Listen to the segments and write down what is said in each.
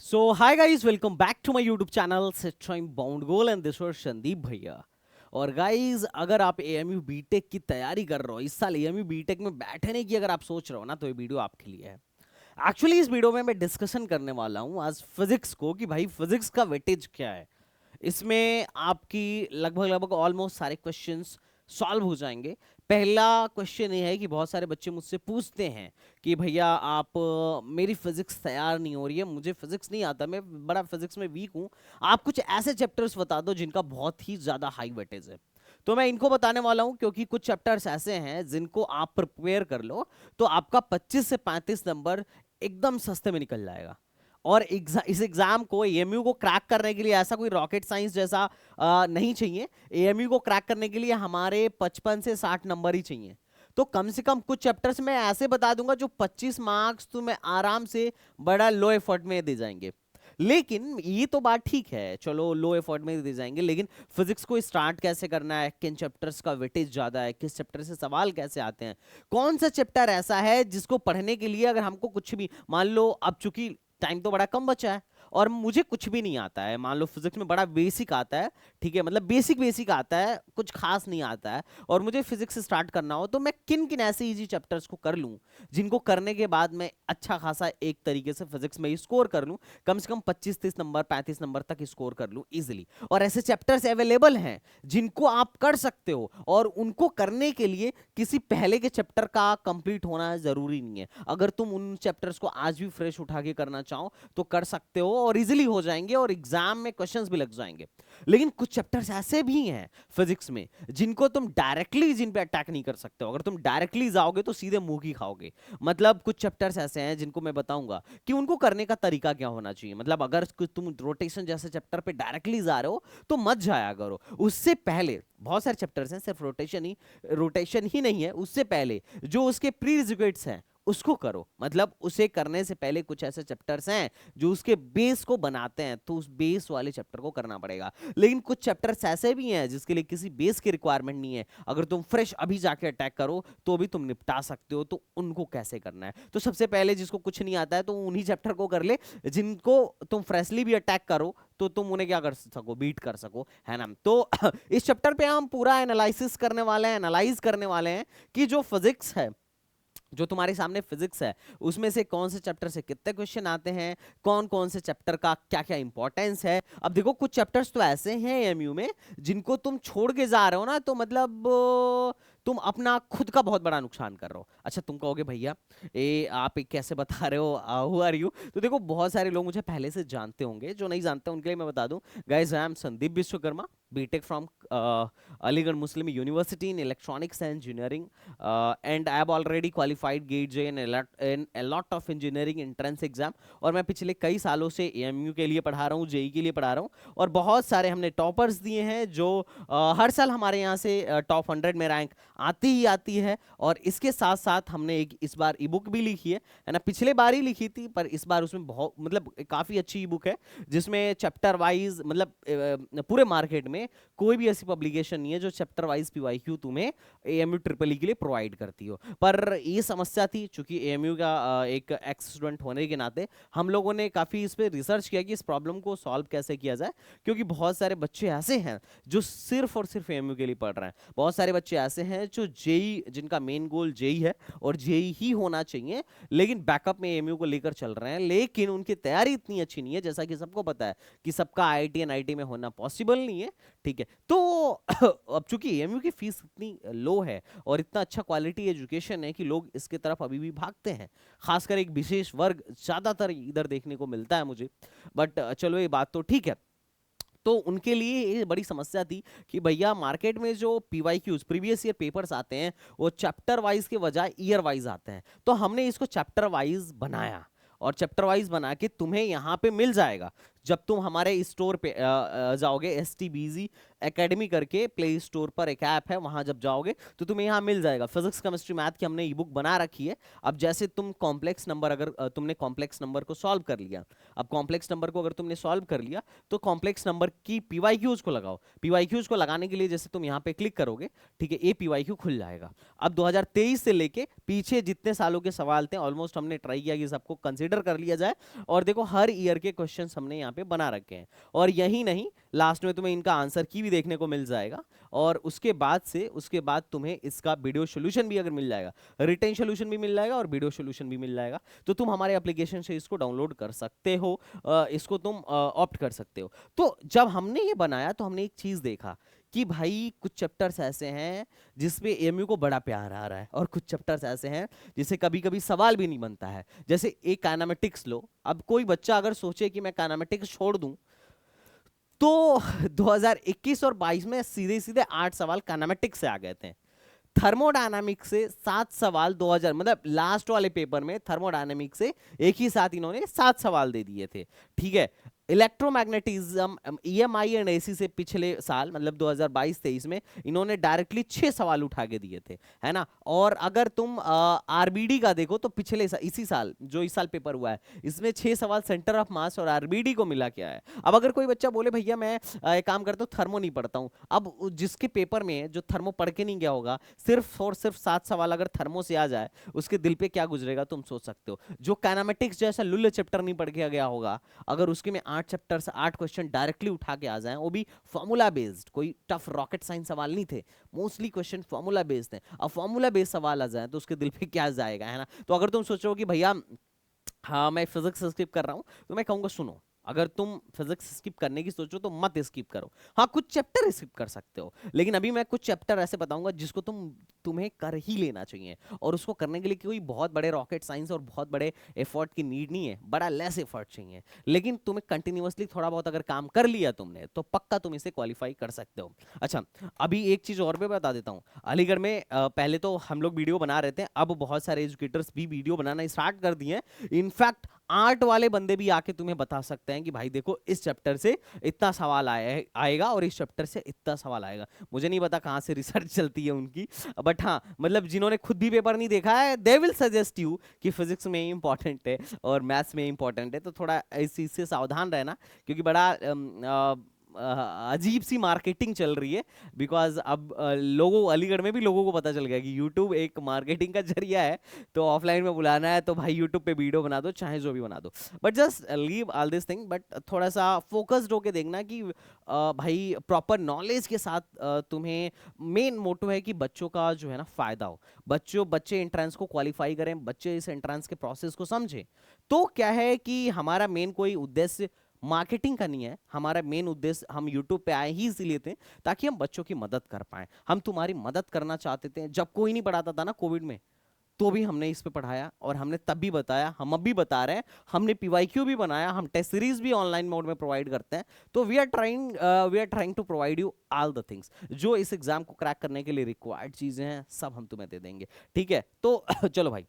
So hi guys, welcome back to my YouTube channel Time Bound Goal and this was Sandeep भैया। और guys अगर आप AMU BTech की तैयारी कर रहे हो, इस साल एएमयू बीटेक में बैठने की अगर आप सोच रहे हो ना, तो ये वीडियो आपके लिए है। एक्चुअली इस वीडियो में मैं डिस्कशन करने वाला हूँ आज फिजिक्स को कि भाई फिजिक्स का वेटेज क्या है। इसमें आपकी लगभग लगभग ऑलमोस्ट सारे क्वेश्चंस सॉल्व हो जाएंगे। पहला क्वेश्चन ये है कि बहुत सारे बच्चे मुझसे पूछते हैं कि भैया आप मेरी फिजिक्स तैयार नहीं हो रही है, मुझे फिजिक्स नहीं आता, मैं बड़ा फिजिक्स में वीक हूँ, आप कुछ ऐसे चैप्टर्स बता दो जिनका बहुत ही ज़्यादा हाई वेटेज है। तो मैं इनको बताने वाला हूं क्योंकि कुछ चैप्टर्स ऐसे हैं जिनको आप प्रिपेयर कर लो तो आपका 25 से 35 नंबर एकदम सस्ते में निकल जाएगा। और इस एग्जाम को एएमयू को क्रैक करने के लिए ऐसा कोई रॉकेट साइंस जैसा नहीं चाहिए। एएमयू को क्रैक करने के लिए हमारे 55 से 60 नंबर ही चाहिए। तो कम से कम कुछ चैप्टर्स में ऐसे बता दूंगा जो 25 मार्क्स तुम्हें आराम से बड़ा लो एफर्ट में दे जाएंगे। लेकिन ये तो बात ठीक है, चलो लो एफर्ट में दे जाएंगे, लेकिन फिजिक्स को स्टार्ट कैसे करना है, किन चैप्टर्स का वेटेज ज्यादा है, किस चैप्टर से सवाल कैसे आते हैं, कौन सा चैप्टर ऐसा है जिसको पढ़ने के लिए अगर हमको कुछ भी मान लो, अब चूंकि टाइम तो बड़ा कम बचा है और मुझे कुछ भी नहीं आता है, मान लो फिजिक्स में बड़ा बेसिक आता है, ठीक है, मतलब बेसिक बेसिक आता है, कुछ खास नहीं आता है, और मुझे फिजिक्स स्टार्ट करना हो तो मैं किन किन ऐसे इजी चैप्टर्स को कर लूं जिनको करने के बाद मैं अच्छा खासा एक तरीके से फिजिक्स में स्कोर कर लूं, कम से कम 25-30 नंबर 35 नंबर तक स्कोर कर लूं इजिली। और ऐसे चैप्टर्स अवेलेबल हैं जिनको आप कर सकते हो, और उनको करने के लिए किसी पहले के चैप्टर का कंप्लीट होना जरूरी नहीं है। अगर तुम उन चैप्टर्स को आज भी फ्रेश उठा के करना चाहो तो कर सकते हो और इजीली हो जाएंगे और एग्जाम में क्वेश्चंस भी लग जाएंगे। लेकिन कुछ चैप्टर्स ऐसे भी हैं फिजिक्स में जिनको तुम डायरेक्टली जिन पे अटैक नहीं कर सकते हो। अगर तुम डायरेक्टली जाओगे तो सीधे मुंह की खाओगे। मतलब कुछ चैप्टर्स ऐसे हैं जिनको मैं बताऊंगा कि उनको करने का तरीका क्या होना चाहिए। मतलब अगर तुम रोटेशन जैसे चैप्टर पे डायरेक्टली जा रहे हो तो मत जाया करो। उससे पहले बहुत सारे चैप्टर्स हैं, सिर्फ रोटेशन ही नहीं है, उससे पहले जो उसके प्री हैं उसको करो। मतलब उसे करने से पहले कुछ ऐसे चैप्टर्स हैं जो उसके बेस को बनाते हैं, तो उस बेस वाले चैप्टर को करना पड़ेगा। लेकिन कुछ चैप्टर्स ऐसे भी हैं जिसके लिए किसी बेस की रिक्वायरमेंट नहीं है, अगर तुम फ्रेश अभी जाके अटैक करो तो भी तुम निपटा सकते हो। तो उनको कैसे करना है, तो सबसे पहले जिसको कुछ नहीं आता है तो उन्हीं चैप्टर को कर ले जिनको तुम फ्रेशली भी अटैक करो तो तुम उन्हें क्या कर सको, बीट कर सको, है ना। तो इस चैप्टर पे हम पूरा एनालिसिस करने वाले हैं, एनालाइज करने वाले हैं कि जो फिजिक्स है, जो तुम्हारे सामने फिजिक्स है, उसमें से कौन से चैप्टर से कितने क्वेश्चन आते हैं, कौन कौन से चैप्टर का क्या क्या इंपॉर्टेंस है। अब देखो कुछ चैप्टर्स तो ऐसे हैं एमयू में जिनको तुम छोड़ के जा रहे हो ना, तो मतलब तुम अपना खुद का बहुत बड़ा नुकसान कर रहे हो। अच्छा तुम कहोगे भैया आप कैसे बता रहे हो, हु आर यू। तो देखो बहुत सारे लोग मुझे पहले से जानते होंगे, जो नहीं जानते उनके लिए मैं बता दूं, guys I am Sandeep Vishwakarma, BTech from Aligarh Muslim University in electronics and engineering, and I have already qualified GATE JE in a lot of engineering entrance exam. और मैं पिछले कई सालों से एएमयू के लिए पढ़ा रहा हूँ, जेई के लिए पढ़ा रहा हूँ, और बहुत सारे हमने टॉपर्स दिए हैं जो हर साल हमारे यहाँ से टॉप 100 में रैंक आती ही आती है। और इसके साथ साथ हमने एक इस बार ई बुक भी लिखी है ना, पिछले बार ही लिखी थी पर इस बार उसमें बहुत मतलब काफ़ी अच्छी ई बुक है जिसमें चैप्टर वाइज, मतलब पूरे मार्केट में कोई भी ऐसी पब्लिकेशन नहीं है जो चैप्टर वाइज पीवाईक्यू तुम्हें एएमयू ट्रिपल ई के लिए प्रोवाइड करती हो। पर ये समस्या थी, चूंकि एएमयू का एक एक्स स्टूडेंट होने के नाते हम लोगों ने काफ़ी इस पर रिसर्च किया कि इस प्रॉब्लम को सॉल्व कैसे किया जाए, क्योंकि बहुत सारे बच्चे ऐसे हैं जो सिर्फ और सिर्फ एएमयू के लिए पढ़ रहे हैं। बहुत सारे बच्चे ऐसे हैं जो जेई, जिनका मेन गोल जेई है और जेई ही होना चाहिए, लेकिन बैकअप में एएमयू को लेकर चल रहे हैं, लेकिन उनकी तैयारी इतनी अच्छी नहीं है, जैसा कि सबको पता है कि सबका आईआईटी एनआईटी में होना पॉसिबल नहीं है, ठीक है। तो अब चूंकि एएमयू की फीस इतनी लो है और इतना अच्छा क्वालिटी एजुकेशन है कि लोग इसके तरफ अभी भी भागते हैं, खासकर एक विशेष वर्ग ज्यादातर इधर देखने को मिलता है मुझे। बट चलो ये बात तो ठीक है। तो उनके लिए ये बड़ी समस्या थी कि भैया मार्केट में जो पीवाईक्यूज प्रीवियस ईयर पेपर्स आते हैं वो चैप्टर वाइज के बजाय ईयर वाइज आते हैं। तो हमने इसको चैप्टर वाइज बनाया और चैप्टर वाइज बना के तुम्हें यहाँ पे मिल जाएगा। जब तुम हमारे स्टोर पे जाओगे, STBZ एकेडमी करके प्ले स्टोर पर एक ऐप है, वहां जब जाओगे तो तुम्हें यहाँ मिल जाएगा फिजिक्स केमिस्ट्री मैथ की हमने ई बुक बना रखी है। अब जैसे तुम कॉम्प्लेक्स नंबर, अगर तुमने कॉम्प्लेक्स नंबर को सॉल्व कर लिया, अब कॉम्प्लेक्स नंबर को अगर तुमने सॉल्व कर लिया तो कॉम्प्लेक्स नंबर की PYQs को लगाओ। PYQs को लगाने के लिए जैसे तुम यहाँ पे क्लिक करोगे, ठीक है, ये PYQ खुल जाएगा। अब 2023 से लेके पीछे जितने सालों के सवाल थे ऑलमोस्ट हमने ट्राई किया कि सबको कंसिडर कर लिया जाए, और देखो हर ईयर के क्वेश्चंस हमने यहाँ पे बना रखे हैं। और यही नहीं, लास्ट में तुम्हें इनका आंसर की भी देखने को मिल जाएगा, और उसके बाद तुम्हें इसका वीडियो सॉल्यूशन भी अगर मिल जाएगा, रिटेन सॉल्यूशन भी मिल जाएगा और वीडियो सॉल्यूशन भी मिल जाएगा। तो तुम हमारे एप्लीकेशन से इसको डाउनलोड कर सकते हो, इसको तुम ऑप्ट कर सकते हो। तो जब हमने ये बनाया तो हमने एक चीज देखा कि भाई कुछ चैप्टर्स ऐसे हैं जिसपे एएमयू को बड़ा प्यार आ रहा है, और कुछ चैप्टर्स ऐसे हैं जिसे कभी कभी सवाल भी नहीं बनता है। जैसे एक काइनेमेटिक्स लो, अब कोई बच्चा अगर सोचे कि मैं काइनेमेटिक्स छोड़ दूं, तो 2021 और 22 में सीधे सीधे 8 सवाल काइनेमेटिक्स से आ गए थे। थर्मोडायनामिक्स से 7 सवाल 2000, मतलब लास्ट वाले पेपर में थर्मोडायनामिक्स से एक ही साथ इन्होंने 7 सवाल दे दिए थे, ठीक है। इलेक्ट्रोमैग्नेटिज्म, EMI एंड AC से पिछले साल मतलब 2022-23 में इन्होंने डायरेक्टली 6 सवाल उठा के दिए थे, है ना। और अगर तुम RBD का देखो तो पिछले इसी साल जो इस साल पेपर हुआ है, इसमें 6 सवाल सेंटर ऑफ मास और RBD को मिला क्या है। अब अगर कोई बच्चा बोले भैया मैं एक काम करता हूँ थर्मो नहीं पढ़ता हूँ, अब जिसके पेपर में जो थर्मो पढ़ के नहीं गया होगा, सिर्फ और सिर्फ 7 सवाल अगर थर्मो से आ जाए, उसके दिल पे क्या गुजरेगा तुम सोच सकते हो। जो काइनेमेटिक्स जैसा लुल्ल चैप्टर नहीं पढ़ के गया होगा, अगर उसके में 8 चैप्टर से 8 क्वेश्चन डायरेक्टली उठा के आ जाएं, वो भी फॉर्मूला बेस्ड, कोई टफ रॉकेट साइंस सवाल नहीं थे, मोस्टली क्वेश्चन फॉर्मूला बेस्ड थे। अब फॉर्मूला बेस्ड सवाल आ जाए तो उसके दिल पे क्या जाएगा, है ना। तो अगर तुम सोचो कि भैया हाँ मैं फिजिक्स स्किप कर रहा हूं, तो मैं कहूंगा सुनो, अगर तुम फिजिक्स स्किप करने की सोचो तो मत स्किप करो। हाँ कुछ चैप्टर स्किप कर सकते हो, लेकिन अभी मैं कुछ चैप्टर ऐसे बताऊंगा जिसको तुम्हें कर ही लेना चाहिए, और उसको करने के लिए कोई बहुत बड़े रॉकेट साइंस और बहुत बड़े एफर्ट की नीड नहीं है, बड़ा लेस एफर्ट चाहिए। लेकिन तुम्हें कंटिन्यूअसली थोड़ा बहुत अगर काम कर लिया तुमने, तो पक्का तुम इसे क्वालिफाई कर सकते हो। अच्छा, अभी एक चीज और भी बता देता हूँ। अलीगढ़ में पहले तो हम लोग वीडियो बना रहे थे, अब बहुत सारे एजुकेटर्स भी वीडियो बनाना स्टार्ट कर दिए हैं। इनफैक्ट आर्ट वाले बंदे भी आके तुम्हें बता सकते हैं कि भाई देखो इस चैप्टर से इतना सवाल आएगा और इस चैप्टर से इतना सवाल आएगा। मुझे नहीं पता कहाँ से रिसर्च चलती है उनकी, बट हाँ मतलब जिन्होंने खुद भी पेपर नहीं देखा है, दे विल सजेस्ट यू कि फिजिक्स में इंपॉर्टेंट है और मैथ्स में इंपॉर्टेंट है। तो थोड़ा इस चीज से सावधान रहना, क्योंकि बड़ा अजीब सी मार्केटिंग चल रही है। बिकॉज अब अलीगढ़ में भी लोगों को पता चल गया कि यूट्यूब एक मार्केटिंग का जरिया है, तो ऑफलाइन में बुलाना है तो भाई यूट्यूब पे वीडियो बना दो, चाहे जो भी बना दो, but just leave all this thing. But थोड़ा सा फोकस्ड होके देखना कि भाई प्रॉपर नॉलेज के साथ तुम्हें मेन मोटो है कि बच्चों का जो है ना फायदा हो, बच्चे एंट्रेंस को क्वालिफाई करें, बच्चे इस एंट्रेंस के प्रोसेस को समझें। तो क्या है कि हमारा मेन कोई उद्देश्य मार्केटिंग का नहीं है, हमारा मेन उद्देश्य हम YouTube पे आए ही इसीलिए थे ताकि हम बच्चों की मदद कर पाए। हम तुम्हारी मदद करना चाहते थे। जब कोई नहीं पढ़ाता था ना कोविड में, तो भी हमने इस पे पढ़ाया और हमने तब भी बताया, हम अब भी बता रहे हैं। हमने PYQ भी बनाया, हम टेस्ट सीरीज भी ऑनलाइन मोड में प्रोवाइड करते हैं। तो we are trying to provide you all the things जो इस एग्जाम को क्रैक करने के लिए रिक्वायर्ड चीजें हैं, सब हम तुम्हें दे देंगे, ठीक है। तो चलो भाई,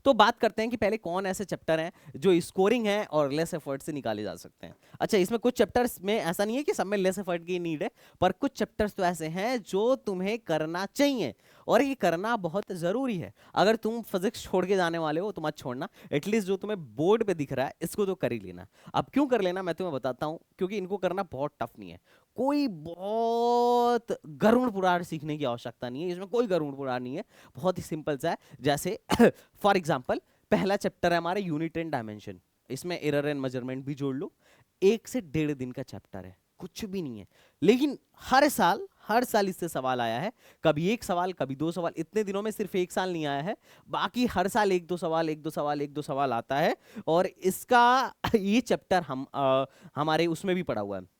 तो बात करते हैं कि पहले कौन ऐसे चैप्टर हैं जो स्कोरिंग है और लेस एफर्ट से निकाले जा सकते हैं। अच्छा, इसमें कुछ चैप्टर्स में ऐसा नहीं है कि सब में लेस एफर्ट की नीड है, पर कुछ चैप्टर्स तो ऐसे हैं जो तुम्हें करना चाहिए और ये करना बहुत जरूरी है। अगर तुम फिजिक्स छोड़ के जाने वाले हो तो मत छोड़ना, एटलीस्ट जो तुम्हें बोर्ड पे दिख रहा है इसको तो कर ही लेना। अब क्यों कर लेना मैं तुम्हें बताता हूँ, क्योंकि इनको करना बहुत टफ नहीं है। कोई बहुत गरुड़ पुराण सीखने की आवश्यकता नहीं है, इसमें कोई गरुड़ पुराण नहीं है, बहुत ही सिंपल सा है। जैसे फॉर एग्जांपल पहला चैप्टर है हमारे यूनिट एंड डायमेंशन, इसमें एरर एंड मेजरमेंट भी जोड़ लो। 1 से 1.5 दिन का चैप्टर है, कुछ भी नहीं है, लेकिन हर साल इससे सवाल आया है। कभी 1 सवाल, कभी 2 सवाल, इतने दिनों में सिर्फ 1 साल नहीं आया है, बाकी हर साल 1-2 सवाल, 1-2 सवाल, 1-2 सवाल आता है। और इसका ये चैप्टर हमारे उसमें भी पढ़ा हुआ है।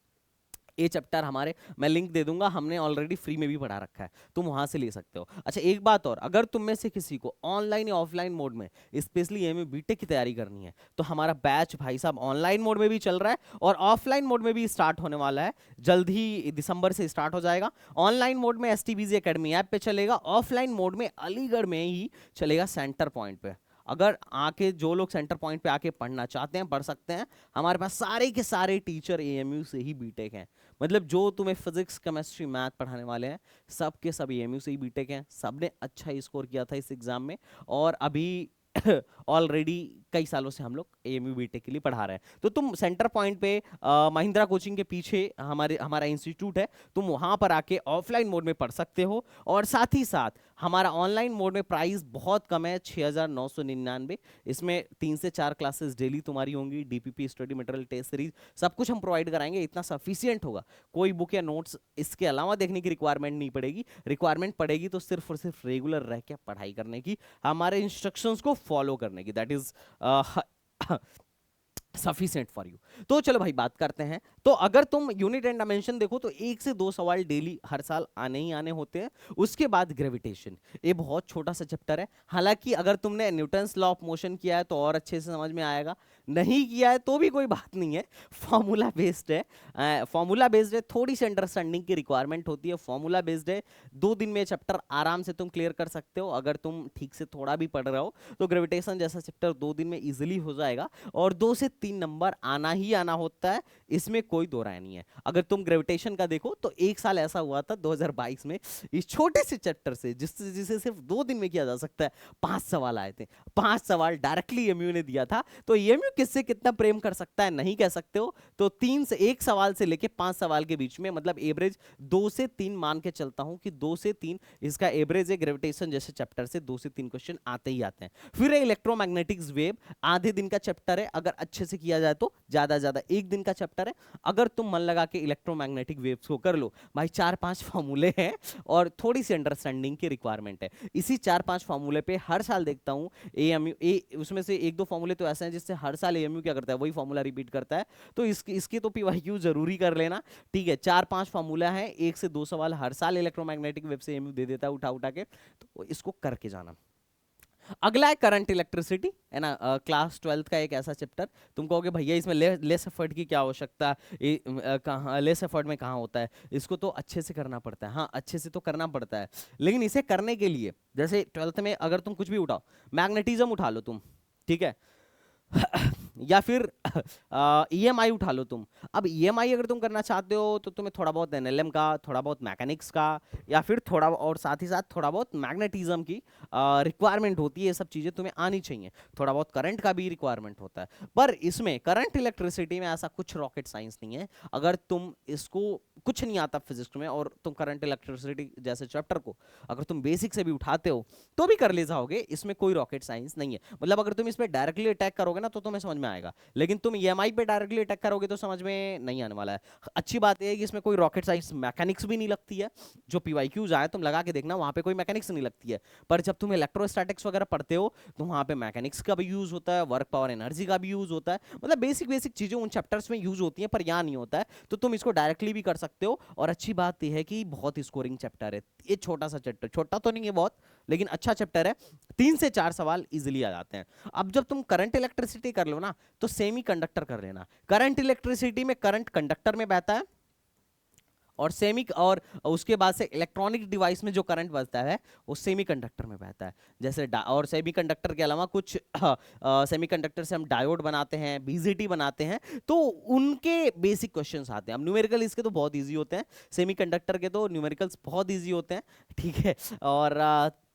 ये चैप्टर हमारे, मैं लिंक दे दूंगा, हमने ऑलरेडी फ्री में भी पढ़ा रखा है, तुम वहां से ले सकते हो। अच्छा, एक बात और, अगर तुम में से किसी को ऑनलाइन या ऑफलाइन मोड में स्पेशली एमए बीटेक की तैयारी करनी है, तो हमारा बैच भाई साहब ऑनलाइन मोड में भी चल रहा है और ऑफलाइन मोड में भी स्टार्ट होने वाला है, जल्द ही दिसंबर से स्टार्ट हो जाएगा। ऑनलाइन मोड में STBZ एकेडमी ऐप पे चलेगा, ऑफलाइन मोड में अलीगढ़ में ही चलेगा सेंटर पॉइंट पे। अगर आके जो लोग सेंटर पॉइंट पे आके पढ़ना चाहते हैं पढ़ सकते हैं। हमारे पास सारे के सारे टीचर एएमयू से ही बीटेक हैं। मतलब जो तुम्हें फिजिक्स केमिस्ट्री मैथ पढ़ाने वाले हैं सब के सब एएमयू से ही बीटेक हैं। सबने अच्छा स्कोर किया था इस एग्जाम में, और अभी ऑलरेडी कई सालों से हम लोग एएमयू बीटेक के लिए पढ़ा रहे हैं। तो तुम सेंटर पॉइंट पे महिंद्रा कोचिंग के पीछे हमारा इंस्टीट्यूट है, तुम वहां पर आके ऑफलाइन मोड में पढ़ सकते हो। और साथ ही साथ हमारा ऑनलाइन मोड में प्राइस बहुत कम है, 6,999। इसमें 3 से 4 क्लासेस डेली तुम्हारी होंगी, DPP, study material, test series, सब कुछ हम प्रोवाइड कराएंगे। इतना सफिशियंट होगा, कोई बुक या नोट्स इसके अलावा देखने की रिक्वायरमेंट नहीं पड़ेगी। रिक्वायरमेंट पड़ेगी तो सिर्फ और सिर्फ रेगुलर रह के पढ़ाई करने की, हमारे इंस्ट्रक्शंस को फॉलो करने की। That is sufficient for you. तो चलो भाई बात करते हैं। तो अगर तुम यूनिट एंड डायमेंशन देखो तो 1 से 2 सवाल डेली हर साल आने ही आने होते हैं। उसके बाद ग्रेविटेशन, ये बहुत छोटा सा चैप्टर है। हालांकि अगर तुमने न्यूटन्स लॉ ऑफ मोशन किया है तो और अच्छे से समझ में आएगा, नहीं किया है तो भी कोई बात नहीं है, फॉर्मूला बेस्ड है। फॉर्मूला बेस्ड है, थोड़ी सी अंडरस्टैंडिंग की रिक्वायरमेंट होती है। फॉर्मूला बेस्ड है, 2 दिन में चैप्टर आराम से तुम क्लियर कर सकते हो। अगर तुम ठीक से थोड़ा भी पढ़ रहे हो तो ग्रेविटेशन जैसा चैप्टर 2 दिन में इजिली हो जाएगा, और 2 से 3 नंबर आना ही आना होता है, इसमें कोई दो राय नहीं है। अगर तुम ग्रेविटेशन का देखो तो एक साल ऐसा हुआ था 2022 में, इस छोटे से चैप्टर से जिसे सिर्फ 2 दिन में किया जा सकता है, 5 सवाल आए थे। 5 सवाल डायरेक्टली एमयू ने दिया था। तो एमयू किससे कितना प्रेम कर सकता है नहीं कह सकते हो। तो 3 से 1 सवाल से लेके 5 सवाल के बीच में, मतलब एवरेज 2 से 3 मान के चलता हूं कि 2 से 3 इसका एवरेज है। ग्रेविटेशन जैसे चैप्टर से 2 से 3 क्वेश्चन आते ही आते हैं। फिर इलेक्ट्रोमैग्नेटिक्स वेव, आधे दिन का चैप्टर है, अगर अच्छे से किया जाए तो ज्यादा ज्यादा 1 दिन का चैप्टर है। अगर तुम मन लगा के इलेक्ट्रोमैग्नेटिक वेव्स को कर लो भाई, 4-5 फॉर्मूले हैं और थोड़ी सी अंडरस्टैंडिंग की रिक्वायरमेंट है। इसी 4-5 फॉर्मूले पे हर साल देखता हूं एएमयू उसमें से 1-2 फॉर्मूले तो ऐसे हैं जिससे हर साल एएमयू क्या करता है, वही फॉर्मूला रिपीट करता है। तो इसकी तो पीवाईक्यू जरूरी कर लेना, ठीक है। 4-5 फॉर्मूला है, 1 से 2 सवाल हर साल इलेक्ट्रोमैग्नेटिक वेव से एएमयू दे देता है उठा उठा के, तो इसको करके जाना। अगला है करंट इलेक्ट्रिसिटी, है ना। क्लास 12th का एक ऐसा चैप्टर, तुम कहोगे भैया इसमें लेस एफर्ट की क्या आवश्यकता है, कहाँ लेस एफर्ट में कहाँ होता है। इसको तो अच्छे से करना पड़ता है, हाँ अच्छे से तो करना पड़ता है, लेकिन इसे करने के लिए जैसे 12th में अगर तुम कुछ भी उठाओ, मैग्नेटिज्म उठा लो तुम, ठीक है या फिर ईएमआई उठा लो तुम। अब ईएमआई अगर तुम करना चाहते हो तो तुम्हें थोड़ा बहुत एनएलएम का, थोड़ा बहुत मैकेनिक्स का, या फिर थोड़ा और साथ ही साथ थोड़ा बहुत मैग्नेटिज्म की रिक्वायरमेंट होती है। ये सब चीजें तुम्हें आनी चाहिए। थोड़ा बहुत करंट का भी रिक्वायरमेंट होता है, पर इसमें करंट इलेक्ट्रिसिटी में ऐसा कुछ रॉकेट साइंस नहीं है। अगर तुम इसको कुछ नहीं आता फिजिक्स में और तुम करंट इलेक्ट्रिसिटी जैसे चैप्टर को अगर तुम बेसिक से भी उठाते हो तो भी कर ले जाओगे, इसमें कोई रॉकेट साइंस नहीं है। मतलब अगर तुम इसमें डायरेक्टली अटैक करोगे ना तो तुम्हें समझ में आएगा, लेकिन तुम ईएमआई पे डायरेक्टली अटैक करोगे तो समझ में नहीं आने वाला है। अच्छी बात यह है कि इसमें कोई रॉकेट साइंस मैकेनिक्स भी नहीं लगती है। जो पीवाईक्यूज आए तुम लगा के देखना, वहां पे कोई मैकेनिक्स नहीं लगती है। पर जब तुम इलेक्ट्रोस्टैटिक्स वगैरह पढ़ते हो तो वहां पे मैकेनिक्स का भी यूज होता है, वर्क पावर एनर्जी का भी यूज होता है। मतलब बेसिक बेसिक चीजें उन चैप्टर्स में यूज होती हैं, पर यहां नहीं होता है। तो तुम इसको डायरेक्टली भी कर सकते हो। और अच्छी बात यह है कि बहुत स्कोरिंग चैप्टर है ये। छोटा सा चैप्टर, छोटा तो नहीं है बहुत, लेकिन अच्छा चैप्टर है। 3 से 4 सवाल इजिली आ जाते हैं। अब जब तुम करंट इलेक्ट्रिसिटी कर लो ना तो सेमी कंडक्टर कर लेना। करंट इलेक्ट्रिसिटी में करंट कंडक्टर में बहता है, और और उसके बाद से इलेक्ट्रॉनिक डिवाइस में जो करंट बहता है वो सेमीकंडक्टर में बहता है। जैसे और सेमीकंडक्टर के अलावा कुछ सेमीकंडक्टर से हम डायोड बनाते हैं, बीजेटी बनाते हैं, तो उनके बेसिक क्वेश्चंस आते हैं। अब न्यूमेरिकल इसके तो बहुत इजी होते हैं, सेमीकंडक्टर के तो न्यूमेरिकल्स बहुत इजी होते हैं, ठीक है। और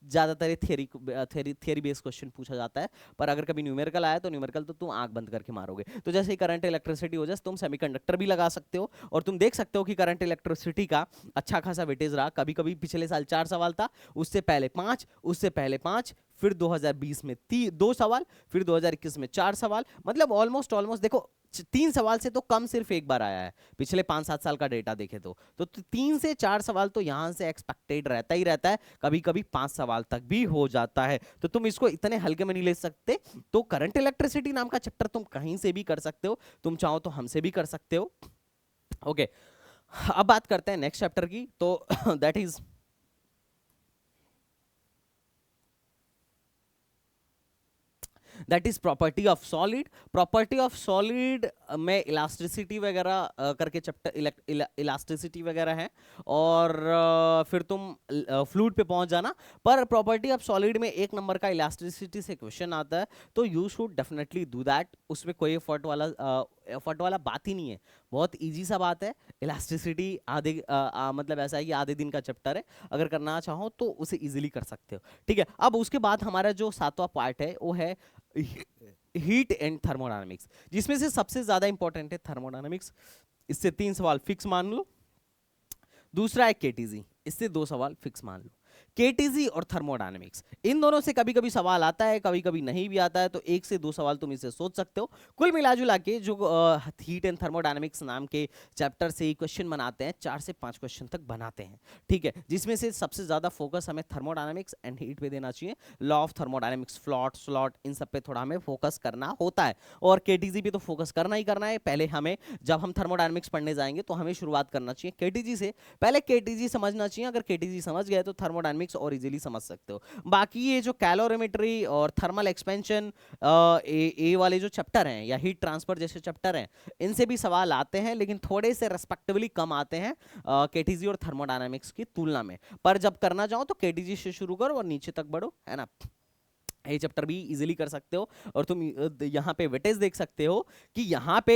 ज्यादातर थियरी बेस्ड क्वेश्चन पूछा जाता है। पर अगर कभी न्यूमेरिकल आया तो न्यूमेरिकल तो तुम आंख बंद करके मारोगे। तो जैसे ही करंट इलेक्ट्रिसिटी हो जाए तुम सेमीकंडक्टर भी लगा सकते हो, और तुम देख सकते हो कि करंट इलेक्ट्रिसिटी का अच्छा खासा वेटेज रहा। कभी कभी पिछले साल 4 सवाल था, उससे पहले 5, उससे पहले 5, फिर 2020 में 2 सवाल, फिर 2021 में 4 सवाल। मतलब ऑलमोस्ट देखो 3 सवाल से तो कम सिर्फ एक बार आया है पिछले 5-7 साल का डेटा देखे तो 3 से 4 सवाल तो यहां से एक्सपेक्टेड रहता ही रहता है। कभी कभी 5 सवाल तक भी हो जाता है, तो तुम इसको इतने हल्के में नहीं ले सकते। तो करंट इलेक्ट्रिसिटी नाम का चैप्टर तुम कहीं से भी कर सकते हो, तुम चाहो तो हमसे भी कर सकते हो। ओके, अब बात करते हैं नेक्स्ट चैप्टर की। तो that is that is property of solid. Property of solid में इलास्टिसिटी वगैरह करके चैप्टर इलास्टिसिटी वगैरह है, और फिर तुम फ्लूइड पे पहुंच जाना। पर प्रॉपर्टी ऑफ सॉलिड में एक नंबर का इलास्टिसिटी से क्वेश्चन आता है, तो you should definitely do that. उसमें कोई एफर्ट वाला बात ही नहीं है, बहुत इजी सा बात है। इलास्टिसिटी आधे मतलब ऐसा है कि आधे दिन का चैप्टर है, अगर करना चाहो तो उसे इजीली कर सकते हो, ठीक है। अब उसके बाद हमारा जो सातवां पार्ट है वो है हीट एंड थर्मोडायनेमिक्स, जिसमें से सबसे ज्यादा इंपॉर्टेंट है थर्मोडायनेमिक्स। इससे 3 सवाल फिक्स मान लो। दूसरा है केटीजी, इससे 2 सवाल फिक्स मान लो। केटीजी और थर्मोडायनेमिक्स, इन दोनों से कभी कभी सवाल आता है, कभी कभी नहीं भी आता है, तो 1 से 2 सवाल तुम इसे सोच सकते हो। कुल मिलाजुला के जो हीट एंड थर्मोडायनेमिक्स नाम के चैप्टर से क्वेश्चन बनाते हैं, 4 से 5 क्वेश्चन तक बनाते हैं, ठीक है। जिसमें से सबसे ज्यादा फोकस हमें थर्मोडायनेमिक्स एंड हीट पे देना चाहिए। लॉ ऑफ थर्मोडायनेमिक्स, फ्लॉट स्लॉट, इन सब पे थोड़ा हमें फोकस करना होता है, और केटीजी पे तो फोकस करना ही करना है। पहले हमें, जब हम थर्मोडायनेमिक्स पढ़ने जाएंगे तो हमें शुरुआत करना चाहिए केटीजी से। पहले केटीजी समझना चाहिए, अगर केटीजी समझ गए तो थर्मोडायनेमिक्स और इजीली समझ सकते हो। बाकी ये जो कैलोरीमेट्री और थर्मल एक्सपेंशन ये वाले जो चैप्टर हैं, या हीट ट्रांसफर जैसे चैप्टर हैं, इनसे भी सवाल आते हैं, लेकिन थोड़े से रेस्पेक्टिवली कम आते हैं केटीजी और थर्मोडायनेमिक्स की तुलना में। पर जब करना चाहो तो केटीजी से शुरू करो और नीचे तक बढ़ो, है ना। ये चैप्टर भी इजीली कर सकते हो। और तुम यहाँ पे वेटेज देख सकते हो कि यहाँ पे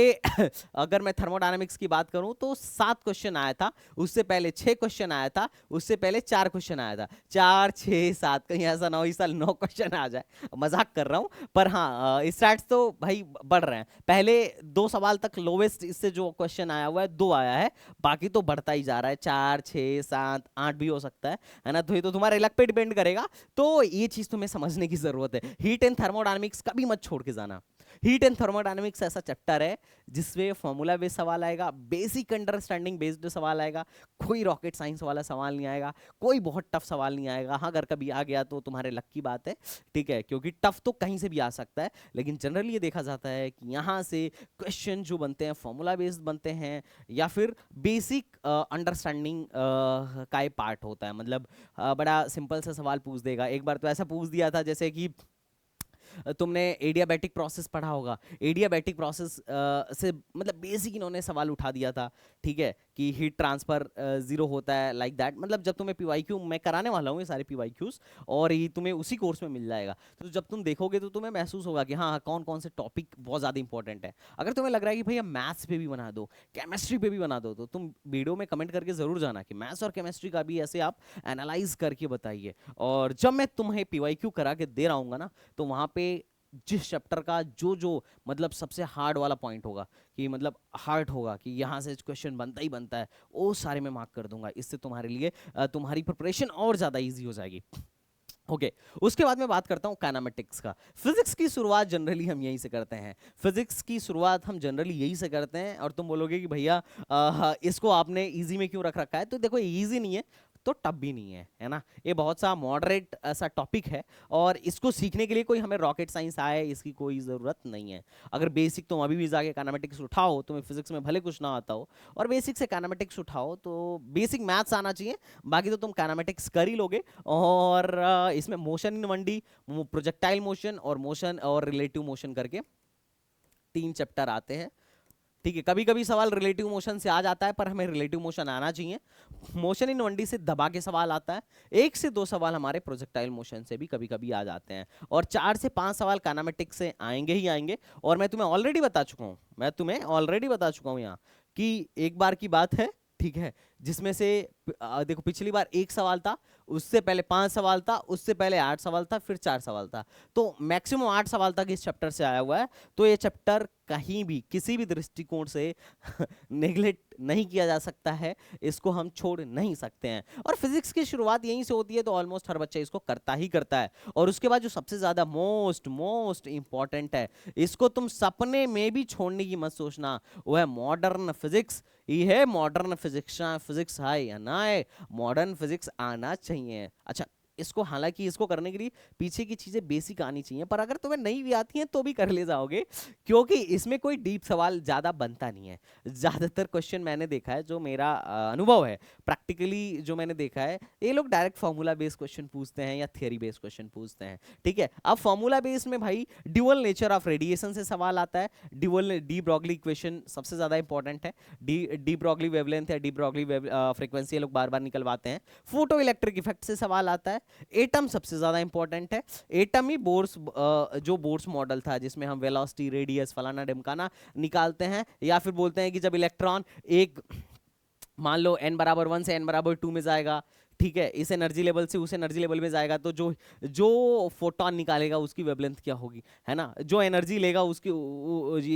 अगर मैं थर्मोडायनेमिक्स की बात करूं तो 7 क्वेश्चन आया था, उससे पहले 6 क्वेश्चन आया था, उससे पहले 4 क्वेश्चन आया था। 4 6 7, कहीं ऐसा ना हो इस साल 9 क्वेश्चन आ जाए, मजाक कर रहा हूं। पर हाँ, स्टैट्स तो भाई बढ़ रहे हैं। पहले 2 सवाल तक लोवेस्ट इससे जो क्वेश्चन आया हुआ है 2 आया है, बाकी तो बढ़ता ही जा रहा है। 4 6 7 8 भी हो सकता है ना। तो ये तो तुम्हारे लक पे डिपेंड करेगा। तो ये चीज तुम्हें समझने की जरूरत है। हीट एंड थर्मोडायनेमिक्स कभी मत छोड़ के जाना। हीट एंड थर्मोडायनेमिक्स ऐसा चैप्टर है जिसमें फॉर्मूला बेस्ड सवाल आएगा, बेसिक अंडरस्टैंडिंग बेस्ड सवाल आएगा, कोई रॉकेट साइंस वाला सवाल नहीं आएगा, कोई बहुत टफ सवाल नहीं आएगा। हाँ, अगर कभी आ गया तो तुम्हारे लक की बात है, ठीक है, क्योंकि टफ तो कहीं से भी आ सकता है, लेकिन जनरली ये देखा जाता है कि यहाँ से क्वेश्चन जो बनते हैं फॉर्मूला बेस्ड बनते हैं, या फिर बेसिक अंडरस्टैंडिंग का ये पार्ट होता है। मतलब बड़ा सिंपल सा सवाल पूछ देगा। एक बार तो ऐसा पूछ दिया था जैसे कि तुमने एडियाबैटिक प्रोसेस पढ़ा होगा। एडियाबैटिक प्रोसेस से मतलब बेसिक इन्होंने सवाल उठा दिया था, ठीक है, कि हीट ट्रांसफर 0 होता है, लाइक दैट। मतलब जब तुम्हें पीवाईक्यू, मैं कराने वाला हूँ ये सारे पीवाईक्यूज, और ये तुम्हें उसी कोर्स में मिल जाएगा। तो जब तुम देखोगे तो तुम्हें महसूस होगा कि हाँ, कौन कौन से टॉपिक बहुत ज़्यादा इंपॉर्टेंट है। अगर तुम्हें लग रहा है कि भैया मैथ्स पे भी बना दो, केमिस्ट्री पे भी बना दो, तो तुम वीडियो में कमेंट करके ज़रूर जाना कि मैथ्स और केमिस्ट्री का भी ऐसे आप एनालाइज करके बताइए। और जब मैं तुम्हें पीवाईक्यू करा के दे रहा हूँ ना, तो वहाँ पे जिस चैप्टर का जो जो मतलब सबसे हार्ड वाला पॉइंट होगा, कि मतलब हार्ड होगा कि यहाँ से क्वेश्चन बनता ही बनता है, वो सारे मैं मार्क कर दूंगा। इससे तुम्हारे लिए तुम्हारी प्रिपरेशन और ज़्यादा इजी हो जाएगी। ओके उसके बाद मैं बात करता हूँ काइनेमेटिक्स का। फिजिक्स की शुरुआत जनरली हम यहीं से करते हैं। फिजिक्स की शुरुआत हम जनरली यहीं से करते हैं। और तुम बोलोगे कि भैया इसको आपने इजी में क्यों रख रखा है? तो देखो, इजी नहीं है तो टफ भी नहीं है ना। ये बहुत सा मॉडरेट ऐसा टॉपिक है, और इसको सीखने के लिए कोई हमें रॉकेट साइंस आए इसकी कोई ज़रूरत नहीं है। अगर बेसिक तुम अभी भी जाके काइनेमेटिक्स उठाओ, तुम्हें फिजिक्स में भले कुछ ना आता हो, और बेसिक से काइनेमेटिक्स उठाओ, तो बेसिक मैथ्स आना चाहिए, बाकी तो तुम काइनेमेटिक्स कर ही लोगे। और इसमें motion in 1D, projectile motion और रिलेटिव मोशन करके 3 चैप्टर आते हैं, ठीक है। कभी कभी सवाल रिलेटिव मोशन से आ जाता है, पर हमें रिलेटिव मोशन आना चाहिए। मोशन इन 1D से दबा के सवाल आता है। 1 से 2 सवाल हमारे प्रोजेक्टाइल मोशन से भी कभी कभी आ जाते हैं, और 4 से 5 सवाल काइनेमेटिक्स से आएंगे ही आएंगे। और मैं तुम्हें ऑलरेडी बता चुका हूं यहाँ कि एक बार की बात है, ठीक है, जिसमें से देखो पिछली बार 1 सवाल था, उससे पहले 5 सवाल था, उससे पहले 8 सवाल था, फिर 4 सवाल था। तो मैक्सिमम 8 सवाल तक इस चैप्टर से आया हुआ है। तो ये चैप्टर कहीं भी किसी भी दृष्टिकोण से नेग्लेक्ट नहीं किया जा सकता है, इसको हम छोड़ नहीं सकते हैं। और फिजिक्स की शुरुआत यहीं से होती है, तो ऑलमोस्ट हर बच्चा इसको करता ही करता है। और उसके बाद जो सबसे ज्यादा मोस्ट इंपॉर्टेंट है, इसको तुम सपने में भी छोड़ने की मत सोचना, वो है मॉडर्न फिजिक्स। ये है मॉडर्न फिजिक्स है या ना है, मॉडर्न फिजिक्स आना चाहिए। अच्छा, इसको हालांकि इसको करने के लिए पीछे की चीजें बेसिक आनी चाहिए, पर अगर तुम्हें नहीं भी आती हैं तो भी कर ले जाओगे, क्योंकि इसमें कोई डीप सवाल ज्यादा बनता नहीं है। ज्यादातर क्वेश्चन मैंने देखा है, जो मेरा अनुभव है प्रैक्टिकली जो मैंने देखा है, ये लोग डायरेक्ट फॉर्मूला बेस्ड क्वेश्चन पूछते हैं या थियरी बेस्ड क्वेश्चन पूछते हैं। ठीक है, अब फॉर्मूला बेस्ड में भाई ड्यूअल नेचर ऑफ रेडिएशन से सवाल आता है। ड्यूअल डी ब्रॉगली इक्वेशन सबसे ज्यादा इंपॉर्टेंट है। डी ब्रॉगली वेवलेंथ या डी ब्रॉगली फ्रीक्वेंसी ये लोग बार बार निकलवाते हैं। फोटो इलेक्ट्रिक इफेक्ट से सवाल आता है। एटम सबसे ज्यादा इंपॉर्टेंट है। एटम ही बोर्स जो बोर्स मॉडल था जिसमें हम वेलोसिटी रेडियस फलाना ढिमकाना निकालते हैं, या फिर बोलते हैं कि जब इलेक्ट्रॉन एक मान लो n बराबर 1 से n बराबर 2 में जाएगा, ठीक है, इस एनर्जी लेवल से उस एनर्जी लेवल में जाएगा, तो जो जो फोटोन निकालेगा उसकी वेवलेंथ क्या होगी, है ना, जो एनर्जी लेगा उसकी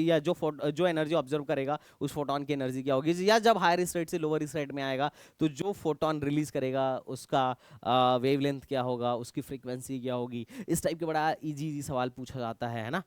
या जो एनर्जी ऑब्जर्व करेगा उस फोटोन की एनर्जी क्या होगी, या जब हायर स्टेट से लोअर स्टेट में आएगा तो जो फोटोन रिलीज करेगा उसका वेवलेंथ क्या होगा, उसकी फ्रीक्वेंसी क्या होगी। इस टाइप के बड़ा इजी सवाल पूछा जाता है ना।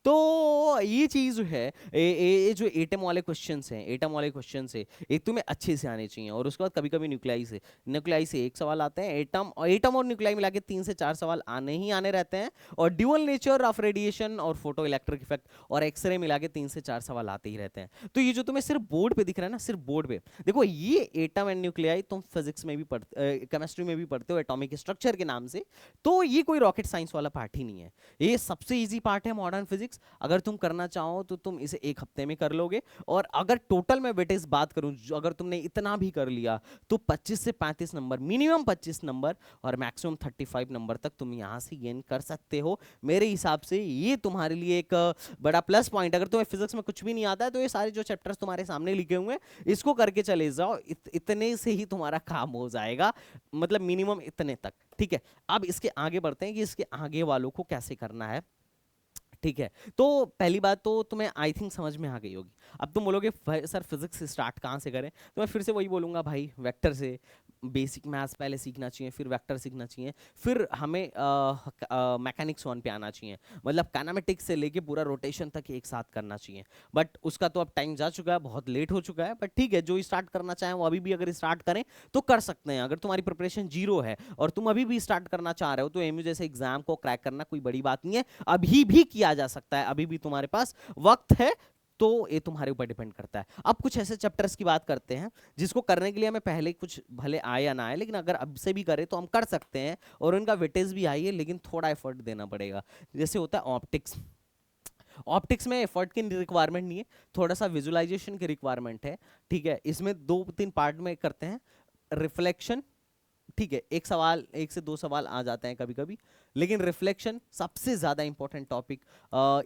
तो ये चीज जो है, ये जो एटम वाले क्वेश्चंस हैं, एटम वाले क्वेश्चंस है, ये तुम्हें अच्छे से आने चाहिए। और उसके बाद कभी कभी न्यूक्लियाई से एक सवाल आते हैं। एटम और न्यूक्लियाई मिला के 3 से 4 सवाल आने ही आने रहते हैं। और ड्यूअल नेचर ऑफ रेडिएशन और फोटो इलेक्ट्रिक इफेक्ट और एक्सरे मिला के 3 से 4 सवाल आते ही रहते हैं। तो ये जो तुम्हें सिर्फ बोर्ड पे दिख रहा है ना, सिर्फ बोर्ड पे देखो, ये एटम एंड न्यूक्लियाई तुम फिजिक्स में भी पढ़ते, केमिस्ट्री में भी पढ़ते हो एटॉमिक स्ट्रक्चर के नाम से। तो ये कोई रॉकेट साइंस वाला पार्ट ही नहीं है, ये सबसे ईजी पार्ट है मॉडर्न फिजिक्स। अगर तुम करना चाहो तो तुम इसे एक हफ्ते में कर लोगे। और अगर टोटल मैं वेटेज बात करूं, अगर तुमने इतना भी कर लिया तो 25 से 35 नंबर, मिनिमम 25 नंबर और मैक्सिमम 35 नंबर तक तुम यहां से गेन कर सकते हो। मेरे हिसाब से ये तुम्हारे लिए एक बड़ा प्लस पॉइंट। अगर तुम्हें फिजिक्स में कुछ भी नहीं आता है तो ये सारे जो चैप्टर्स तुम्हारे सामने लिखे हुए हैं इसको करके चले जाओ, इतने से ही तुम्हारा काम हो जाएगा, मतलब मिनिमम इतने तक। ठीक है, अब इसके आगे बढ़ते हैं कि इसके आगे वालों को कैसे करना है। ठीक है, तो पहली बात तो तुम्हें आई थिंक समझ में आ गई होगी। अब तुम बोलोगे सर फिजिक्स स्टार्ट कहाँ से करें, तो मैं फिर से वही बोलूंगा भाई, वेक्टर से बेसिक मैथ्स पहले सीखना चाहिए, फिर वेक्टर सीखना चाहिए, फिर हमें मैकेनिक्स 1 पे आना चाहिए, मतलब काइनेमेटिक्स से लेके पूरा रोटेशन तक एक साथ करना चाहिए। बट उसका तो अब टाइम जा चुका है, बहुत लेट हो चुका है। बट ठीक है, जो स्टार्ट करना चाहें वो अभी भी अगर स्टार्ट करें तो कर सकते हैं। अगर तुम्हारी प्रिपरेशन जीरो है और तुम अभी भी स्टार्ट करना चाह रहे हो तो एमयू जैसे एग्जाम को क्रैक करना कोई बड़ी बात नहीं है, अभी भी किया जा सकता है, अभी भी तुम्हारे पास वक्त है। तो ये तुम्हारे ऊपर डिपेंड करता है। अब कुछ ऐसे चैप्टर्स की बात करते हैं जिसको करने के लिए हमें पहले कुछ भले आए या ना आए, लेकिन अगर अब से भी करें तो हम कर सकते हैं और उनका वेटेज भी आई है, लेकिन थोड़ा एफर्ट देना पड़ेगा। जैसे होता है ऑप्टिक्स, ऑप्टिक्स में एफर्ट की रिक्वायरमेंट नहीं है, थोड़ा सा विजुअलाइजेशन की रिक्वायरमेंट है। ठीक है, इसमें 2-3 पार्ट में करते हैं। रिफ्लेक्शन, ठीक है, एक सवाल, 1 से 2 सवाल आ जाते हैं कभी कभी, लेकिन रिफ्लेक्शन सबसे ज्यादा इंपॉर्टेंट टॉपिक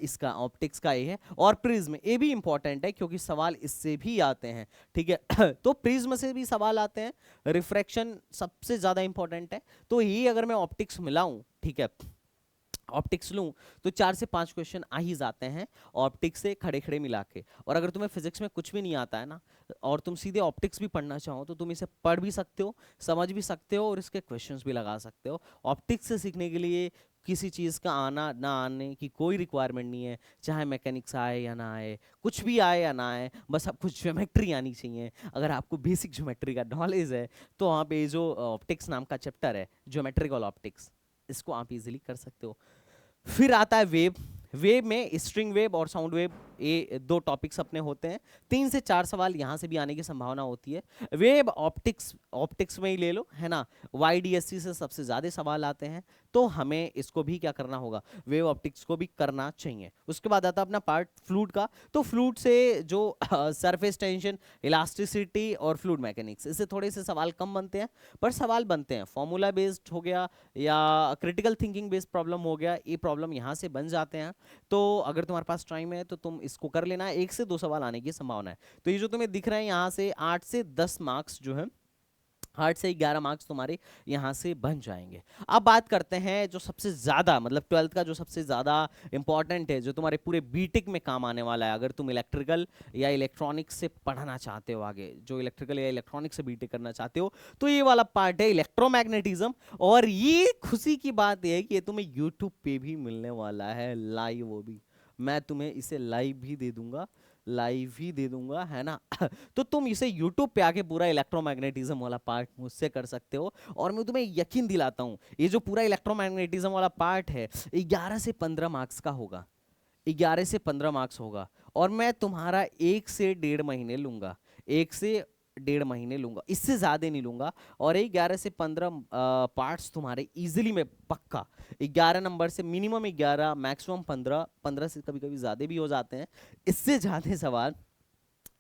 इसका ऑप्टिक्स का ये है। और प्रिज्म ये भी इंपॉर्टेंट है क्योंकि सवाल इससे भी आते हैं। ठीक है तो प्रिज्म से भी सवाल आते हैं। रिफ्रैक्शन सबसे ज्यादा इंपॉर्टेंट है। तो ये अगर मैं ऑप्टिक्स मिलाऊं, ठीक है, ऑप्टिक्स लूं तो 4 से 5 क्वेश्चन आ ही जाते हैं ऑप्टिक्स से खड़े खड़े मिला के। और अगर तुम्हें फिजिक्स में कुछ भी नहीं आता है ना और तुम सीधे ऑप्टिक्स भी पढ़ना चाहो तो तुम इसे पढ़ भी सकते हो, समझ भी सकते हो और इसके क्वेश्चंस भी लगा सकते हो। ऑप्टिक्स से सीखने के लिए किसी चीज़ का आना ना आने की कोई रिक्वायरमेंट नहीं है, चाहे मैकेनिक्स आए या ना आए, कुछ भी आए या ना आए, बस आपको ज्योमेट्री आनी चाहिए। अगर आपको बेसिक ज्योमेट्री का नॉलेज है तो वहाँ पे जो ऑप्टिक्स नाम का चैप्टर है, ज्योमेट्रिकल ऑप्टिक्स, इसको आप इजीली कर सकते हो। फिर आता है वेव। वेव में स्ट्रिंग वेव और साउंड वेव, ये 2 टॉपिक्स अपने होते हैं। 3 से 4 सवाल यहाँ से भी आने की संभावना होती है। वेव ऑप्टिक्स में ही ले लो, है ना, YDSC से सबसे ज्यादा सवाल आते हैं, तो हमें इसको भी क्या करना होगा, वेव ऑप्टिक्स को भी करना चाहिए। उसके बाद आता है अपना पार्ट फ्लूइड का। तो फ्लूइड से जो सरफेस टेंशन, इलास्टिसिटी और फ्लूइड मैकेनिक्स, इससे थोड़े से सवाल कम बनते हैं, पर सवाल बनते हैं। फॉर्मूला बेस्ड हो गया या क्रिटिकल थिंकिंग बेस्ड प्रॉब्लम हो गया, ये प्रॉब्लम यहाँ से बन जाते हैं। तो अगर तुम्हारे पास टाइम है तो तुम इसको कर लेना, 1 से 2 सवाल आने की संभावना है। तो ये जो तुम्हें दिख रहा है यहाँ से 8 से 10 मार्क्स जो है, 8 से 11 मार्क्स तुम्हारे यहाँ से बन जाएंगे। अब बात करते हैं जो सबसे ज्यादा, मतलब 12th का जो सबसे ज्यादा इंपॉर्टेंट है, जो तुम्हारे पूरे बीटेक में काम आने वाला है। अगर तुम इलेक्ट्रिकल या इलेक्ट्रॉनिक्स से पढ़ना चाहते हो, आगे जो इलेक्ट्रिकल या इलेक्ट्रॉनिक्स से बीटेक करना चाहते हो, तो ये वाला पार्ट है इलेक्ट्रोमैग्नेटिज्म। और ये खुशी की बात यह है कि ये तुम्हें यूट्यूब पे भी मिलने वाला है लाइव, वो भी मैं तुम्हें इसे लाइव भी दे दूंगा, लाइव ही दे दूंगा, है ना। तो तुम इसे यूट्यूब पे आके पूरा इलेक्ट्रोमैग्नेटिज्म वाला पार्ट मुझसे कर सकते हो, और मैं तुम्हें यकीन दिलाता हूँ ये जो पूरा इलेक्ट्रोमैग्नेटिज्म वाला पार्ट है 11 से 15 मार्क्स का होगा, 11 से 15 मार्क्स होगा। और मैं तुम्हारा 1 से 1.5 महीने लूंगा, 1 से 1.5 महीने लूंगा, इससे ज्यादा नहीं लूंगा। और 11 से 15 पार्ट्स तुम्हारे इजीली में पक्का 11 नंबर से मिनिमम 11, मैक्सिमम 15, 15 से कभी कभी ज्यादा भी हो जाते हैं। इससे ज्यादा सवाल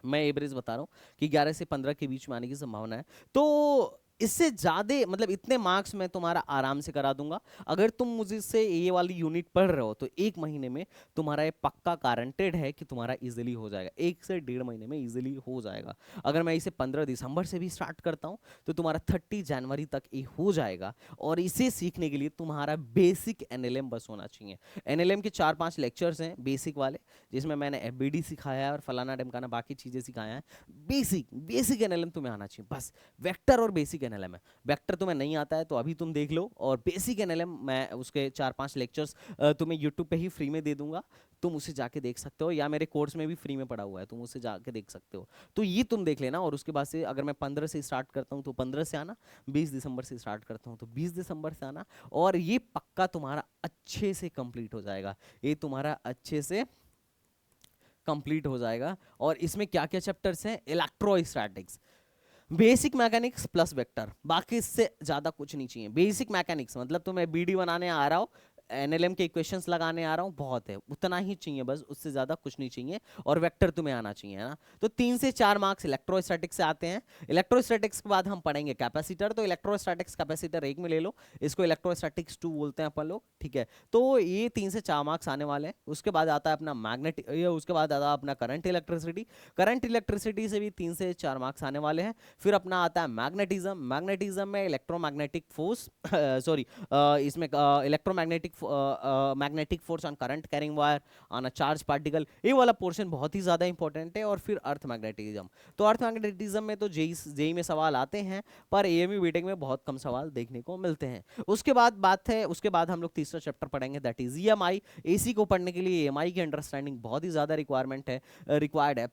मैं एवरेज बता रहा हूँ कि 11 से 15 के बीच में आने की संभावना है। तो इससे ज्यादा मतलब इतने मार्क्स मैं तुम्हारा आराम से करा दूंगा। अगर तुम मुझसे ये वाली यूनिट पढ़ रहे हो तो 1 महीने में तुम्हारा ये पक्का गारंटेड है कि तुम्हारा इजीली हो जाएगा, 1 से 1.5 महीने में इजीली हो जाएगा। अगर मैं इसे 15 दिसंबर से भी स्टार्ट करता हूँ तो तुम्हारा 30 जनवरी तक ये हो जाएगा। और इसे सीखने के लिए तुम्हारा बेसिक एनएलएम बस होना चाहिए। एनएलएम के 4-5 लेक्चर्स हैं बेसिक वाले, जिसमें मैंने एफबीडी सिखाया है और फलाना ढिमकाना बाकी चीजें सिखाया है। बेसिक बेसिक एनएलएम तुम्हें आना चाहिए बस। वेक्टर और बेसिक एनएलएम है, वेक्टर तुम्हें नहीं आता है तो अभी तुम देख लो, और बेसिक एनएलएम मैं उसके 4-5 लेक्चर्स तुम्हें यूट्यूब पे ही फ्री में दे दूंगा, तुम उसे जाके देख सकते हो, या मेरे कोर्स में भी फ्री में पड़ा हुआ है, तुम उसे जाके देख सकते हो। तो ये तुम देख लेना। और उसके बाद से अगर मैं 15 से स्टार्ट करता हूँ तो 15 से आना, 20 दिसंबर से स्टार्ट करता हूँ तो 20 दिसंबर से आना, और ये पक्का तुम्हारा अच्छे से कंप्लीट हो जाएगा, ये तुम्हारा अच्छे से कंप्लीट हो जाएगा। और इसमें क्या क्या चैप्टर्स हैं? Electrostatics, basic mechanics plus vector, बाकी इससे ज्यादा कुछ नहीं चाहिए। बेसिक मैकेनिक्स मतलब तुम्हें बीडी बनाने आ रहा हो, एनएलएम के इक्वेशंस लगाने आ रहा हूँ, बहुत है, उतना ही चाहिए बस, उससे ज्यादा कुछ नहीं चाहिए। और वेक्टर तुम्हें आना चाहिए, है ना। तो 3 से 4 मार्क्स इलेक्ट्रोस्टैटिक्स से आते हैं। इलेक्ट्रोस्टैटिक्स के बाद हम पढ़ेंगे कैपेसिटर, तो इलेक्ट्रोस्टैटिक्स कैपेसिटर एक में ले लो, इसको इलेक्ट्रोस्टैटिक्स 2 बोलते हैं अपन लोग, ठीक है। तो ये 3 से 4 मार्क्स आने वाले हैं। उसके बाद आता है अपना मैग्नेटिक, ये उसके बाद आता है अपना करंट इलेक्ट्रिसिटी, करंट इलेक्ट्रिसिटी से भी 3 से 4 मार्क्स आने वाले हैं। फिर अपना आता है मैग्नेटिज्म, मैग्नेटिज्म में इलेक्ट्रोमैग्नेटिक फोर्स सॉरी इसमें electromagnetic magnetic force on current carrying wire on a charge particle, ये वाला पोर्शन बहुत ही ज्यादा इंपॉर्टेंट है। और फिर अर्थ मैग्नेटिज्म, तो अर्थ मैग्नेटिज्म में तो जेई में सवाल आते हैं, पर एएमयू बीटेक में बहुत कम सवाल देखने को मिलते हैं। उसके बाद बात है, उसके बाद हम लोग तीसरा चैप्टर पढ़ेंगे, दैट इज ईएमआई। एसी को पढ़ने के लिए ईएमआई की अंडरस्टैंडिंग बहुत ही ज्यादा रिक्वायरमेंट है, रिक्वायर्ड है।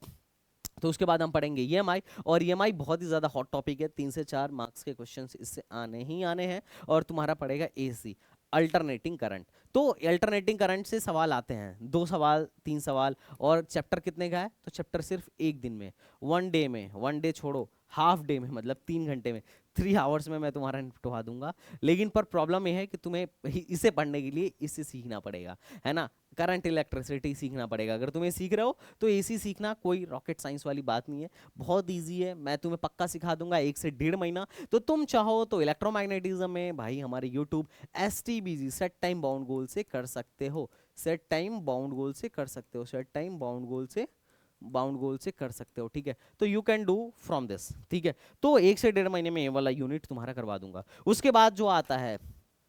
तो उसके बाद हम पढ़ेंगे ईएमआई, और ईएमआई बहुत ही ज्यादा हॉट टॉपिक है, 3 से 4 मार्क्स के क्वेश्चंस इससे आने ही आने हैं। और तुम्हारा पड़ेगा एसी, अल्टरनेटिंग करंट। तो अल्टरनेटिंग करंट से सवाल आते हैं, 2 सवाल 3 सवाल। और चैप्टर कितने का है? तो चैप्टर सिर्फ एक दिन में, 1 डे में, 1 डे छोड़ो, हाफ डे में, मतलब 3 घंटे में, 3 आवर्स में मैं तुम्हारा निपटवा दूंगा। लेकिन पर प्रॉब्लम यह है कि तुम्हें इसे पढ़ने के लिए इसे सीखना पड़ेगा, है ना। करंट इलेक्ट्रिसिटी सीखना पड़ेगा। अगर तुम्हें सीख रहे हो तो एसी सीखना कोई रॉकेट साइंस वाली बात नहीं है, बहुत इजी है, मैं तुम्हें पक्का सिखा दूंगा 1 से 1.5 महीना। तो तुम चाहो तो इलेक्ट्रोमैग्नेटिज्म में भाई हमारे YouTube STBG set time bound goal से कर सकते हो, सेट टाइम बाउंड गोल से कर सकते हो, सेट टाइम बाउंड गोल से कर सकते हो, ठीक है। तो you can do from this, ठीक है। तो 1 से 1.5 महीने में ये वाला यूनिट तुम्हारा करवा दूंगा। उसके बाद जो आता है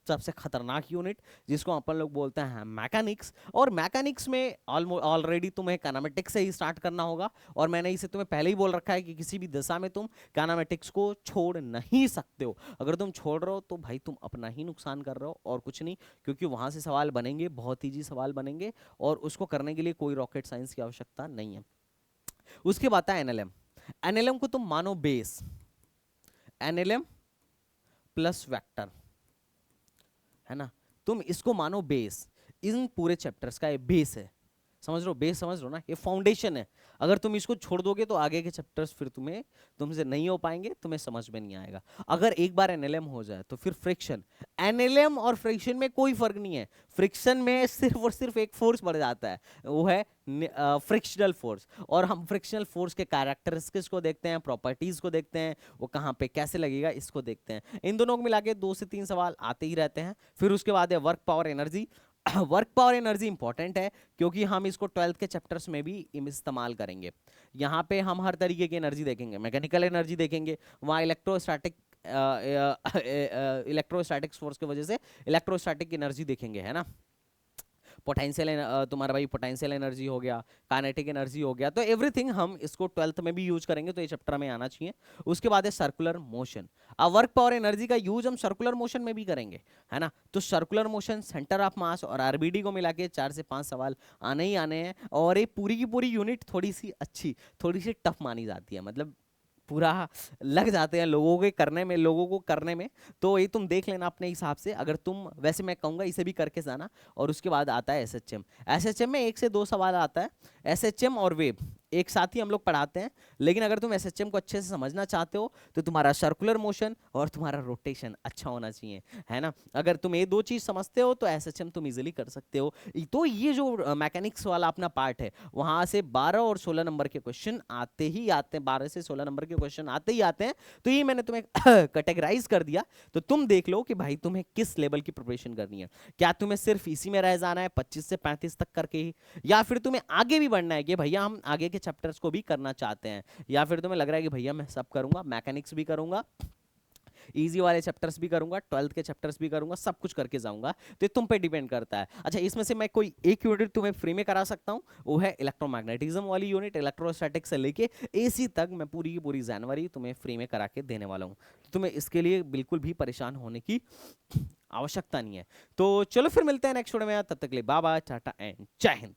सबसे खतरनाक यूनिट, जिसको अपन लोग बोलते हैं मैकेनिक्स। और मैकेनिक्स में ऑलरेडी तुम्हें काइनेमेटिक्स से ही स्टार्ट करना होगा, और मैंने इसे तुम्हें पहले ही बोल रखा है कि किसी भी दशा में तुम काइनेमेटिक्स को छोड़ नहीं सकते हो। अगर तुम छोड़ रहे हो तो भाई तुम अपना ही नुकसान कर रहे हो और कुछ नहीं, क्योंकि वहां से सवाल बनेंगे, बहुत ईजी सवाल बनेंगे, और उसको करने के लिए कोई रॉकेट साइंस की आवश्यकता नहीं है। उसके बाद है एनएलएम। एनएलएम को तुम मानो बेस, एनएलएम प्लस वेक्टर, है ना। तुम इसको मानो बेस, इन पूरे चैप्टर्स का ये बेस है, समझ लो, बेस समझ लो ना, ये फाउंडेशन है। अगर तुम इसको छोड़ दोगे तो आगे के चैप्टर्स फिर तुमसे नहीं हो पाएंगे, तुम्हें समझ में नहीं आएगा। अगर एक बार एनएलएम हो जाए तो फिर फ्रिक्शन, एनएलएम और फ्रिक्शन में कोई फर्क नहीं है। फ्रिक्शन में सिर्फ और सिर्फ एक फोर्स बढ़ जाता है, वो है फ्रिक्शनल फोर्स। और हम फ्रिक्शनल फोर्स के कैरेक्टरिस्टिक्स को देखते हैं, प्रॉपर्टीज को देखते हैं, वो कहाँ पे कैसे लगेगा इसको देखते हैं। इन दोनों को मिला के 2 से 3 सवाल आते ही रहते हैं। फिर उसके बाद है work power energy. Work power energy important है, क्योंकि हम इसको 12th के चैप्टर्स में भी इस्तेमाल करेंगे। यहाँ पे हम हर तरीके की एनर्जी देखेंगे, मैकेनिकल एनर्जी देखेंगे, वहाँ इलेक्ट्रोस्टैटिक्स फोर्स की वजह से इलेक्ट्रोस्टैटिक एनर्जी देखेंगे, है ना। पोटेंशियल तुम्हारा भाई पोटेंशियल एनर्जी हो गया, काइनेटिक एनर्जी हो गया, तो एवरीथिंग हम इसको 12th में भी यूज करेंगे, तो ये चैप्टर में आना चाहिए। उसके बाद है सर्कुलर मोशन। अब वर्क पावर एनर्जी का यूज हम सर्कुलर मोशन में भी करेंगे, है ना। तो circular motion, centre of mass और आरबीडी को मिला के 4 से 5 सवाल आने ही आने हैं। और ये पूरी की पूरी यूनिट थोड़ी सी अच्छी, थोड़ी सी टफ मानी जाती है, मतलब पूरा लग जाते हैं लोगों के करने में, लोगों को करने में। तो ये तुम देख लेना अपने हिसाब से, अगर तुम, वैसे मैं कहूंगा इसे भी करके जाना। और उसके बाद आता है एसएचएम। एसएचएम में 1 से 2 सवाल आता है। एसएचएम और वेव एक साथ ही हम लोग पढ़ाते हैं, लेकिन अगर तुम एसएचएम को अच्छे से समझना चाहते हो तो तुम्हारा सर्कुलर मोशन और तुम्हारा रोटेशन अच्छा होना चाहिए, है ना। अगर तुम ये 2 चीज समझते हो तो एसएचएम तुम इजीली कर सकते हो। तो ये जो मैकेनिक्स वाला अपना पार्ट है, वहां से 12 और 16 नंबर के क्वेश्चन आते ही आते हैं, 12 से 16 नंबर के क्वेश्चन आते ही आते हैं। तो ये मैंने तुम्हें कैटेगराइज कर दिया, तो तुम देख लो कि भाई तुम्हें किस लेवल की प्रिपरेशन करनी है। क्या तुम्हें सिर्फ इसी में रह जाना है 25 से 35 तक करके ही, या फिर तुम्हें आगे भी बढ़ना है कि भैया हम आगे के चैप्टर्स को भी करना चाहते हैं, या फिर तुम्हें लग रहा है कि भैया मैं सब करूंगा, मैकेनिक्स भी करूंगा, इजी वाले चैप्टर्स भी करूंगा, 12th के चैप्टर्स भी करूंगा, सब कुछ करके जाऊंगा। तो ये तुम पे डिपेंड करता है। अच्छा, इसमें से मैं कोई एक यूनिट तुम्हें फ्री में करा सकता हूं, वो है इलेक्ट्रोमैग्नेटिज्म वाली यूनिट। इलेक्ट्रोस्टैटिक से लेके एसी तक मैं पूरी की पूरी जनवरी तुम्हें फ्री में करा के देने वाला हूं। तो तुम्हें इसके लिए बिल्कुल भी परेशान होने की आवश्यकता नहीं है। तो चलो फिर मिलते हैं नेक्स्ट वीडियो में, तब तक के लिए बाय बाय, टाटा एंड जय हिंद।